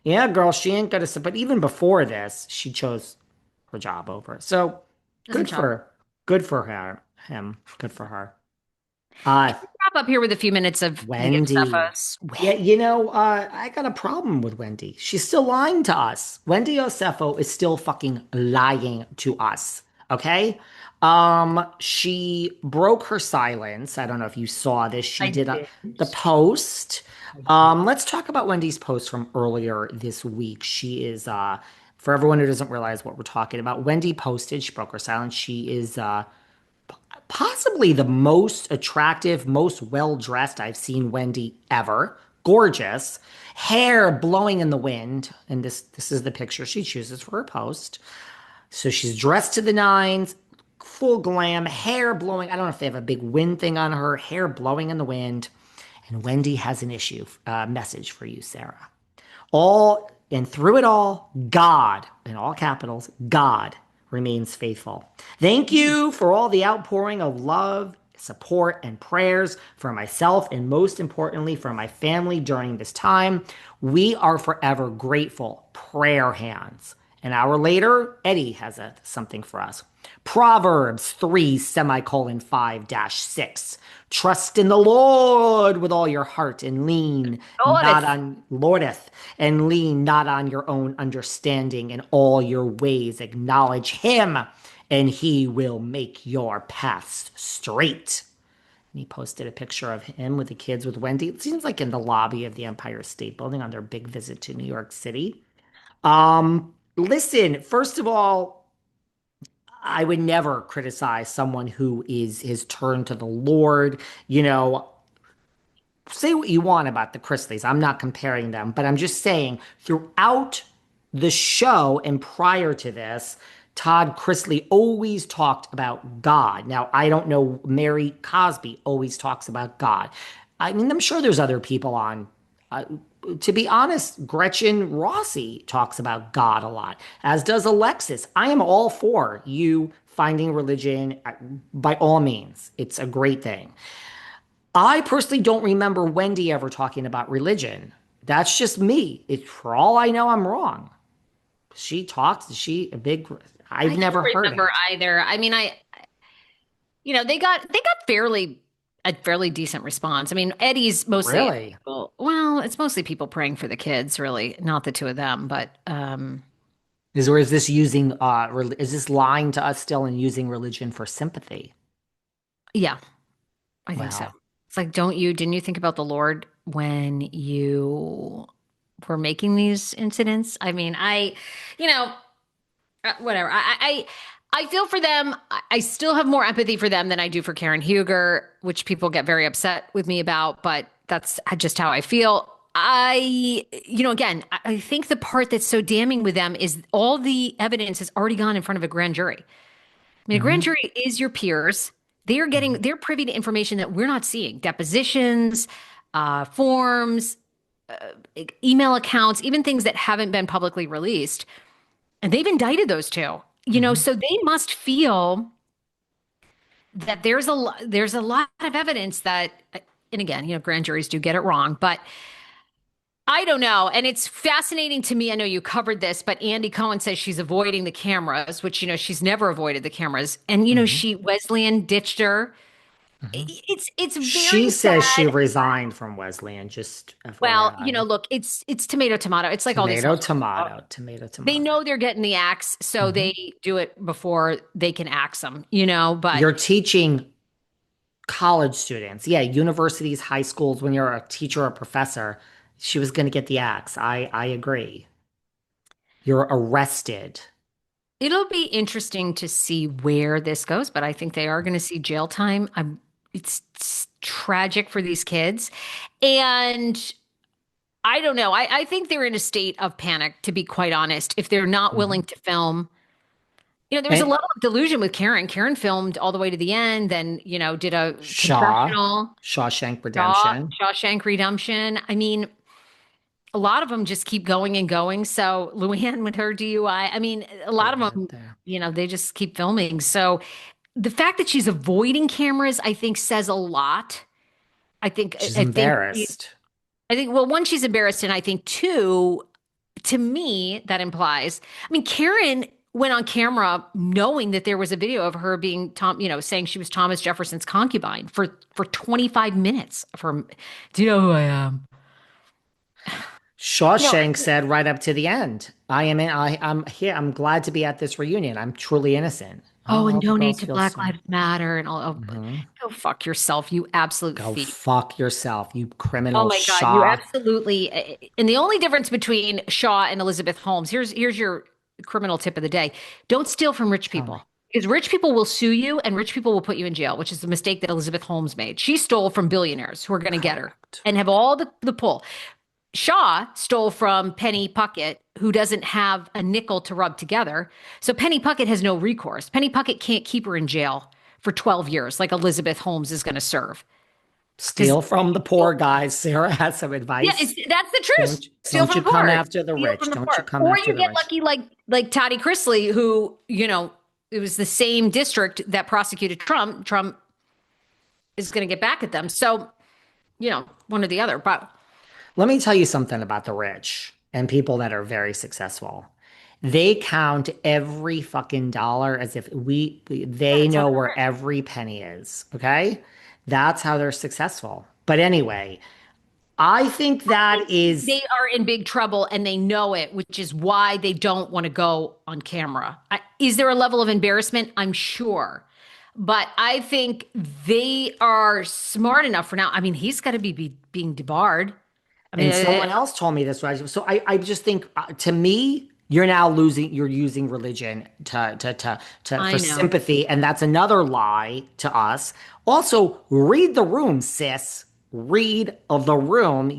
Yeah, girl, she ain't gonna. But even before this, she chose her job over. So Doesn't good shock. for good for her. Him. Good for her. Uh, Can we wrap up here with a few minutes of the Wendy. Yosefos? Yeah, I got a problem with Wendy. She's still lying to us. Wendy Osefo is still fucking lying to us. Okay? She broke her silence. I don't know if you saw this. She I did did. the post. I did. Let's talk about Wendy's post from earlier this week. She is for everyone who doesn't realize what we're talking about, Wendy posted, she broke her silence. She is possibly the most attractive, most well dressed I've seen Wendy ever. Gorgeous, hair blowing in the wind, and this is the picture she chooses for her post. So she's dressed to the nines, full glam, hair blowing. I don't know if they have a big wind thing on her, hair blowing in the wind. And Wendy has an issue, message for you, Sarah. All and through it all, God, in all capitals, God remains faithful. Thank you for all the outpouring of love, support, and prayers for myself, and most importantly, for my family during this time. We are forever grateful. Prayer hands. An hour later, Eddie has something for us. Proverbs 3 semicolon 5 dash 6. Trust in the Lord with all your heart and lean not Lordeth. on Lordeth and lean not on your own understanding. In all your ways acknowledge him and he will make your paths straight. And he posted a picture of him with the kids with Wendy. It seems like in the lobby of the Empire State Building on their big visit to New York City. Listen, first of all, I would never criticize someone who is his turn to the Lord. You know, say what you want about the Chrisleys. I'm not comparing them, but I'm just saying throughout the show and prior to this, Todd Chrisley always talked about God. Now, I don't know, Mary Cosby always talks about God. I mean, I'm sure there's other people on. Uh, to be honest, Gretchen Rossi talks about God a lot, as does Alexis. I am all for you finding religion by all means. It's a great thing. I personally don't remember Wendy ever talking about religion. That's just me. It, for all I know, I'm wrong. She talks. Is she a big? I I've can't never heard remember it. either. I mean, they got fairly a fairly decent response. I mean, Eddie's mostly Really? well, it's mostly people praying for the kids, really, not the two of them, but Is this using is this lying to us still and using religion for sympathy? yeah, I think so. Well, It's like, didn't you think about the Lord when you were making these incidents? I mean, you know, whatever. I feel for them. I still have more empathy for them than I do for Karen Huger, which people get very upset with me about, but that's just how I feel. Again, I think the part that's so damning with them is all the evidence has already gone in front of a grand jury. I mean, a grand mhm, jury is your peers. mhm. They're privy to information that we're not seeing, depositions, forms, email accounts, even things that haven't been publicly released. And they've indicted those two, Mhm. so they must feel that there's a lot of evidence that, and again, grand juries do get it wrong, but I don't know. And it's fascinating to me. I know you covered this, but Andy Cohen says she's avoiding the cameras, which, she's never avoided the cameras. And, Mhm. she, Wesleyan ditched her. Mhm. It's very She says she sad. resigned from Wesleyan, just Well, FYI. look, it's tomato, tomato. It's like all these Tomato, housewives. tomato, tomato, They tomato. know they're getting the axe, so Mhm. they do it before they can axe them, but You're teaching college students, yeah, universities, high schools, when you're a teacher or professor, she was going to get the axe. I agree. You're arrested. it'll be interesting to see where this goes, but I think they are going to see jail time. It's tragic for these kids. And I don't know. I think they're in a state of panic, to be quite honest, if they're not willing Mhm. to film. There was a And level of delusion with Karen. Karen filmed all the way to the end, then, did a Shaw, confessional, Shawshank Shaw, Redemption. Shawshank Redemption. I mean, a lot of them just keep going and going. So Luann with her DUI, I mean, a lot of Yeah, them, there. they just keep filming. So the fact that she's avoiding cameras, I think, says a lot. I think, She's I think, embarrassed. well, one, she's embarrassed, and I think two, to me, that implies, I mean, Karen went on camera knowing that there was a video of her being saying she was Thomas Jefferson's concubine for 25 minutes of her. Do you know who I am? No. Shawshank said right up to the end, I'm here. I'm glad to be at this reunion. I'm truly innocent. Oh, Oh, and all the donate girls to feel Black sorry. Lives Matter and all. Oh, Mhm. go fuck yourself, you absolute Go thief. fuck yourself, you Oh criminal my God, you Shaw. absolutely. And the only difference between Shaw and Elizabeth Holmes, here's your criminal tip of the day. Don't steal from rich Tell me. people. Because rich people will sue you and rich people will put you in jail, which is the mistake that Elizabeth Holmes made. She stole from billionaires who are going to get her Correct. and have all the pull. Shaw stole from Penny Puckett, who doesn't have a nickel to rub together. So Penny Puckett has no recourse. Penny Puckett can't keep her in jail for 12 years like Elizabeth Holmes is going to serve. Because Steal from the poor, guys. Sarah has some yeah, advice. that's the truth. Steal Don't from you the come poor. after the Steal rich. from the Don't you poor. come Or after you the get rich. lucky like Toddy Chrisley, who, it was the same district that prosecuted Trump. Trump is going to get back at them. So, one or the other. But Let me tell you something about the rich and people that are very successful. They count every fucking dollar as if yeah, they that's how know they're where rich. every penny is. Okay. That's how they're successful. But anyway, I think I that think is, they are in big trouble and they know it, which is why they don't want to go on camera. Is there a level of embarrassment? I'm sure. But I think they are smart enough for now. I mean, he's got to be being debarred. I mean, and someone else told me this, right? So I just think to me, you're using religion for I know. sympathy, and that's another lie to us. Also, read the room, sis. Read of the room.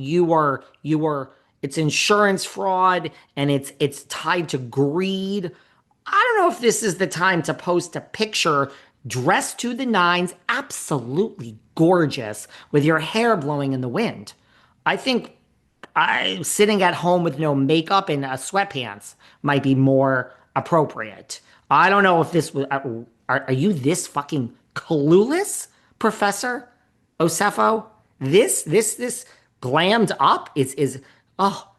It's insurance fraud, and it's tied to greed. I don't know if this is the time to post a picture dressed to the nines, absolutely gorgeous, with your hair blowing in the wind. I think I sitting at home with no makeup and sweatpants might be more appropriate. I don't know if this was. Are you this fucking clueless, Professor Osefo? This glammed up is oh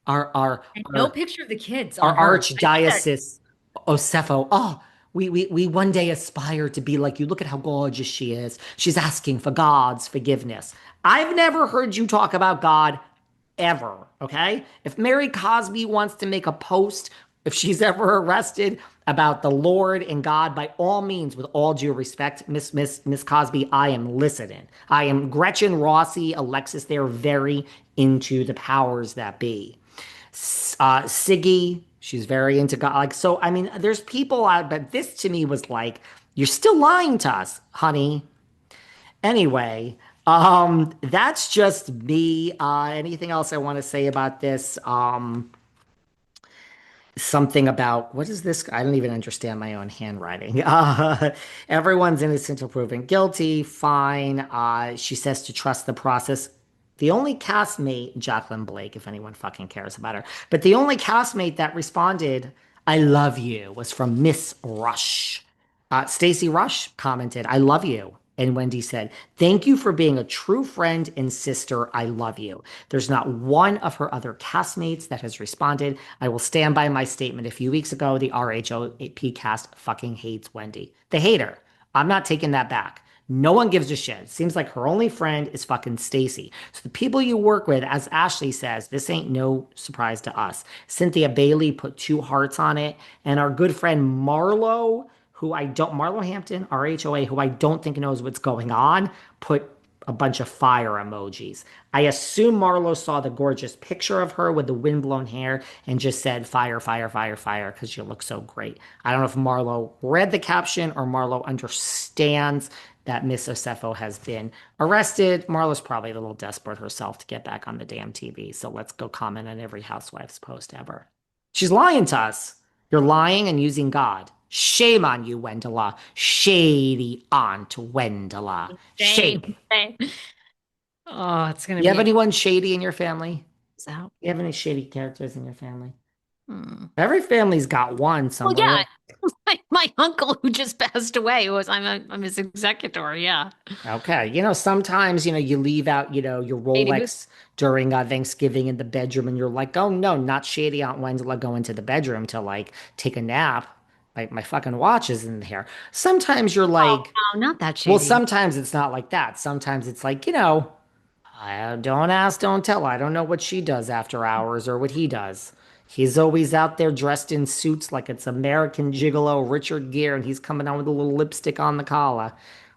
our our And no our picture of the kids our on her. I checked. archdiocese Osefo. Oh, we one day aspire to be like you. Look at how gorgeous she is. She's asking for God's forgiveness. I've never heard you talk about God ever. Okay. If Mary Cosby wants to make a post, if she's ever arrested about the Lord and God, by all means, with all due respect, Miss Cosby, I am listening. I am Gretchen Rossi, Alexis. They're very into the powers that be. Siggy, she's very into God. Like, so, I mean, there's people out, but this to me was like, you're still lying to us, honey. Anyway, that's just me. Anything else I want to say about this? Something about what is this? I don't even understand my own handwriting. Everyone's innocent until proven guilty. Fine. She says to trust the process. The only castmate, Jacqueline Blake, if anyone fucking cares about her, but the only castmate that responded, I love you, was from Miss Rush. Stacey Rush commented, I love you. And Wendy said, thank you for being a true friend and sister. I love you. There's not one of her other castmates that has responded. I will stand by my statement a few weeks ago. The RHOP cast fucking hates Wendy. They hate her. I'm not taking that back. No one gives a shit. Seems like her only friend is fucking Stacy. So the people you work with, as Ashley says, this ain't no surprise to us. Cynthia Bailey put 2 hearts on it, and our good friend Marlo, Marlo Hampton, RHOA, who I don't think knows what's going on, put a bunch of fire emojis. I assume Marlo saw the gorgeous picture of her with the windblown hair and just said fire, fire, fire, fire, because you look so great. I don't know if Marlo read the caption or Marlo understands that Miss Osefo has been arrested. Marlo's probably a little desperate herself to get back on the damn TV. So let's go comment on every housewife's post ever. She's lying to us. You're lying and using God. Shame on you, Wendela. Shady aunt Wendela. Same. Shame. Same. Oh, it's gonna You have be anyone shady in your family? out. You have any shady characters in your family? Hmm. Every family's got one Well, somewhere. yeah, my my uncle who just passed away. Who was I'm his executor. Yeah. Okay. Sometimes, you leave out, your Katie, who's Rolex during Thanksgiving in the bedroom and you're like, oh no, not shady Aunt Wendella go into the bedroom to like take a nap. My fucking watch is in there. Sometimes you're oh like, no, not that well, shady. sometimes it's not like that. Sometimes it's like, I don't ask, don't tell. I don't know what she does after hours or what he does. He's always out there dressed in suits like it's American Gigolo Richard Gere, and he's coming out with a little lipstick on the collar.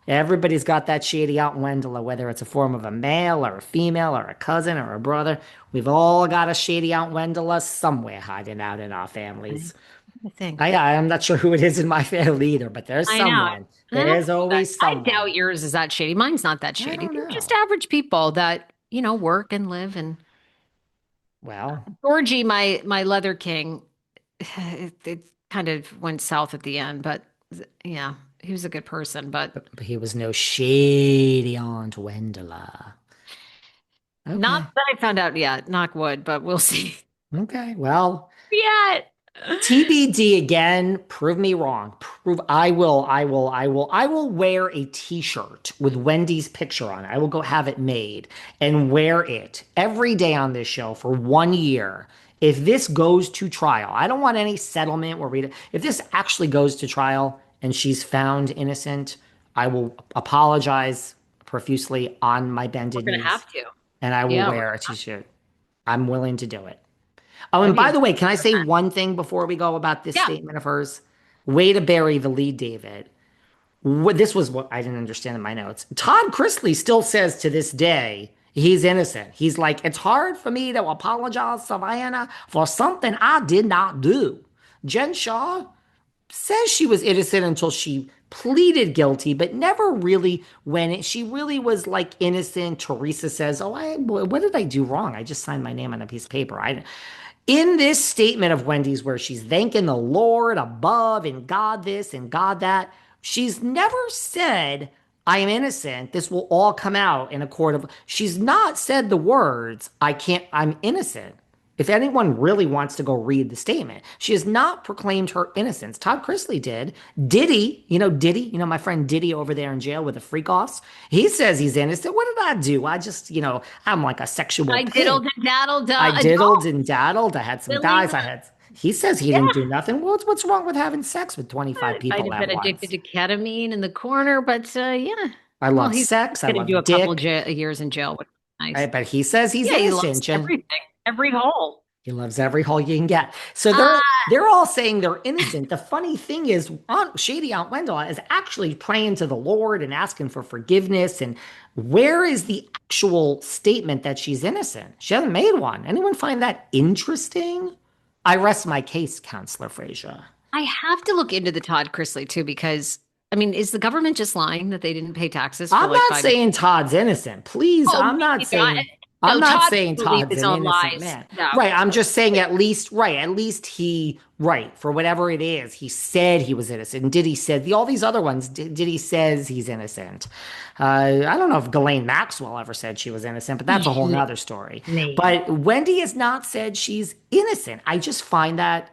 Everybody's got that shady out in Wendella, whether it's a form of a male or a female or a cousin or a brother. We've all got a shady out in Wendella somewhere hiding out in our I families. think. I'm not sure who it is in my family either, but there's I know. someone. I don't There's know that. always I someone. doubt yours is that shady. Mine's not that I shady. don't They're just know. average people that, work and live. And Well, Georgie, my leather king, it kind of went south at the end, but yeah, he was a good person, but but he was no shady Aunt Wendella. not Okay. that I found out yet. Knock wood, but we'll see. Okay. Well, Yet. TBD again. Prove me wrong. Prove I will wear a t-shirt with Wendy's picture on it. I will go have it made and wear it every day on this show for 1 year. If this goes to trial, I don't want any settlement where if this actually goes to trial and she's found innocent, I will apologize profusely on my We're bended gonna knees have to. and I will Yeah, wear a t-shirt. I'm willing to do it. Oh, and that'd be by a the way, can I say one thing before we go about this yeah. statement of hers? Way to bury the lead, David. This was what I didn't understand in my notes. Todd Chrisley still says to this day he's innocent. He's like, it's hard for me to apologize, Savannah, for something I did not do. Jen Shaw says she was innocent until she pleaded guilty, but never really she really was like innocent. Teresa says, "Oh, what did I do wrong? I just signed my name on a piece of paper." I in this statement of Wendy's where she's thanking the Lord above and God this and God that, she's never said, I am innocent. This will all come out in a court of. She's not said the words, I'm innocent. If anyone really wants to go read the statement, she has not proclaimed her innocence. Todd Chrisley did. Diddy, my friend Diddy over there in jail with the freak offs. He says he's innocent. What did I do? I just, I'm like a sexual I pimp. diddled and daddled. I Oh, diddled and daddled. I had some Billy. guys. He says he Yeah, didn't do nothing. What's wrong with having sex with 25 might people have at been addicted once? to ketamine in the corner, but yeah. I Well, love he's sex. I gonna do love a couple dick. years in jail, which is nice. But he says he's Yeah, he loves innocent and everything, every hole. he loves every hole you can get. So they're Ah, they're all saying they're innocent. The funny thing is, Shady Aunt Wendell is actually praying to the Lord and asking for forgiveness. And where is the actual statement that she's innocent? She hasn't made one. Anyone find that interesting? I rest my case, Counselor Frazier. I have to look into the Todd Chrisley too, because I mean, is the government just lying that they didn't pay taxes for I'm like not 5 years? saying Todd's innocent. Please, Oh, me neither. I'm No, not Todd saying believed Todd's his an own innocent lies. man. No. Right, I'm just saying at least he for whatever it is, he said he was innocent. And Diddy said all these other ones, Diddy says he's innocent. I don't know if Ghislaine Maxwell ever said she was innocent, but that's a whole nother story. Maybe. But Wendy has not said she's innocent. I just find that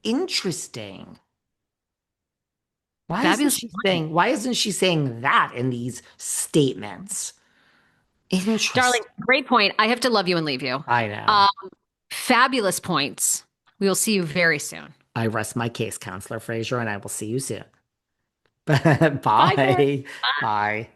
interesting. Fabulous. Why isn't she saying that in these statements? Darling, Interesting. great point. I have to love you and leave you. I know. Um, fabulous points. We will see you very soon. I rest my case, Counselor Frazier, and I will see you soon. Bye, girl. Bye. Bye.